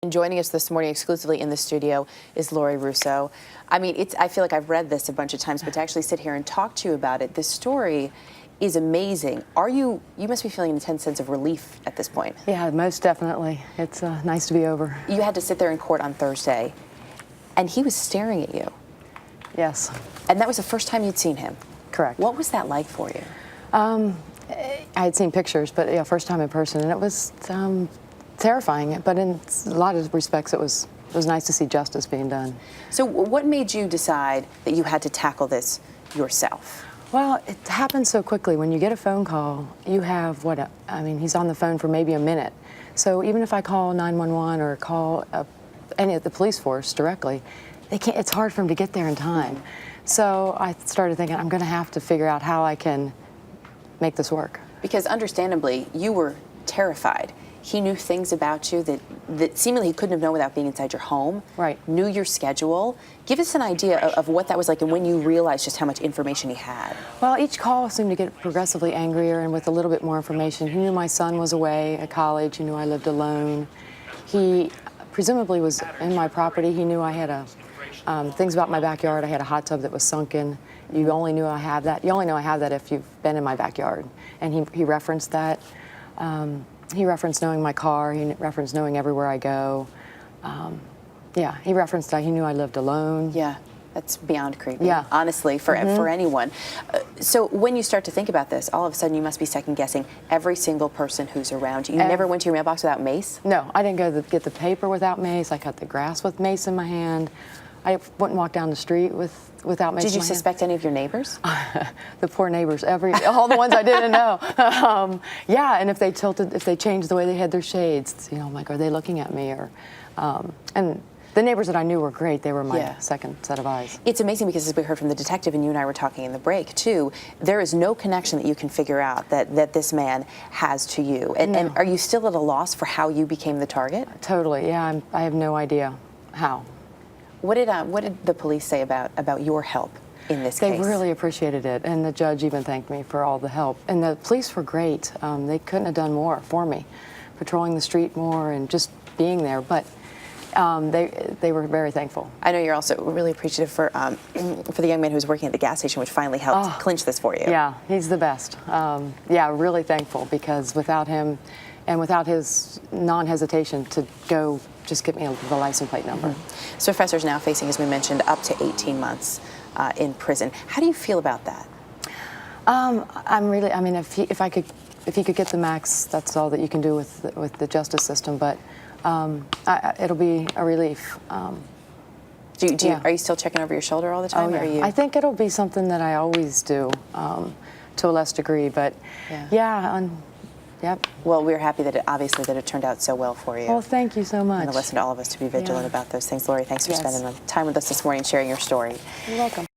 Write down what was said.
And joining us this morning exclusively in the studio is Laurie Russo. I mean, I feel like I've read this a bunch of times, but to actually sit here and talk to you about it, this story is amazing. You must be feeling an intense sense of relief at this point. Yeah, most definitely. It's nice to be over. You had to sit there in court on Thursday, and he was staring at you. Yes. And that was the first time you'd seen him. Correct. What was that like for you? I had seen pictures, but yeah, first time in person, and it was terrifying. But in a lot of respects, it was nice to see justice being done. So what made you decide that you had to tackle this yourself? Well, it happened so quickly. When you get a phone call, you have he's on the phone for maybe a minute. So even if I call 911 or call any of the police force directly, it's hard for them to get there in time. So I started thinking, I'm going to have to figure out how I can make this work. Because understandably, you were terrified. He knew things about you that seemingly he couldn't have known without being inside your home. Right. Knew your schedule. Give us an idea of what that was like and when you realized just how much information he had. Well, each call seemed to get progressively angrier and with a little bit more information. He knew my son was away at college. He knew I lived alone. He presumably was in my property. He knew I had things about my backyard. I had a hot tub that was sunken. You only know I have that if you've been in my backyard. And he referenced that. He referenced knowing my car. He referenced knowing everywhere I go. He referenced that he knew I lived alone. Yeah, that's beyond creepy. Yeah. Honestly, for anyone. So when you start to think about this, all of a sudden you must be second guessing every single person who's around you. You never went to your mailbox without mace? No, I didn't go get the paper without mace. I cut the grass with mace in my hand. I wouldn't walk down the street without mace. Did you suspect any of your neighbors? The poor neighbors, all the ones I didn't know. And if they changed the way they had their shades, I'm like, are they looking at me? And the neighbors that I knew were great. They were my second set of eyes. It's amazing because as we heard from the detective and you and I were talking in the break too, there is no connection that you can figure out that this man has to you. And are you still at a loss for how you became the target? Totally, yeah. I have no idea how. What did the police say about your help in this case? They really appreciated it, and the judge even thanked me for all the help. And the police were great. They couldn't have done more for me, patrolling the street more and just being there. But they were very thankful. I know you're also really appreciative for the young man who was working at the gas station, which finally helped clinch this for you. Yeah, he's the best. Really thankful, because without him and without his non-hesitation to go just get me the license plate number. So Professor's now facing, as we mentioned, up to 18 months in prison. How do you feel about that? If he could get the max, that's all that you can do with the justice system. But it'll be a relief. Are you still checking over your shoulder all the time? Oh, yeah. Or are you... I think it'll be something that I always do, to a less degree. But Yep. Well, we're happy that it turned out so well for you. Well, thank you so much. And to listen to all of us to be vigilant about those things. Laurie, thanks for spending time with us this morning, sharing your story. You're welcome.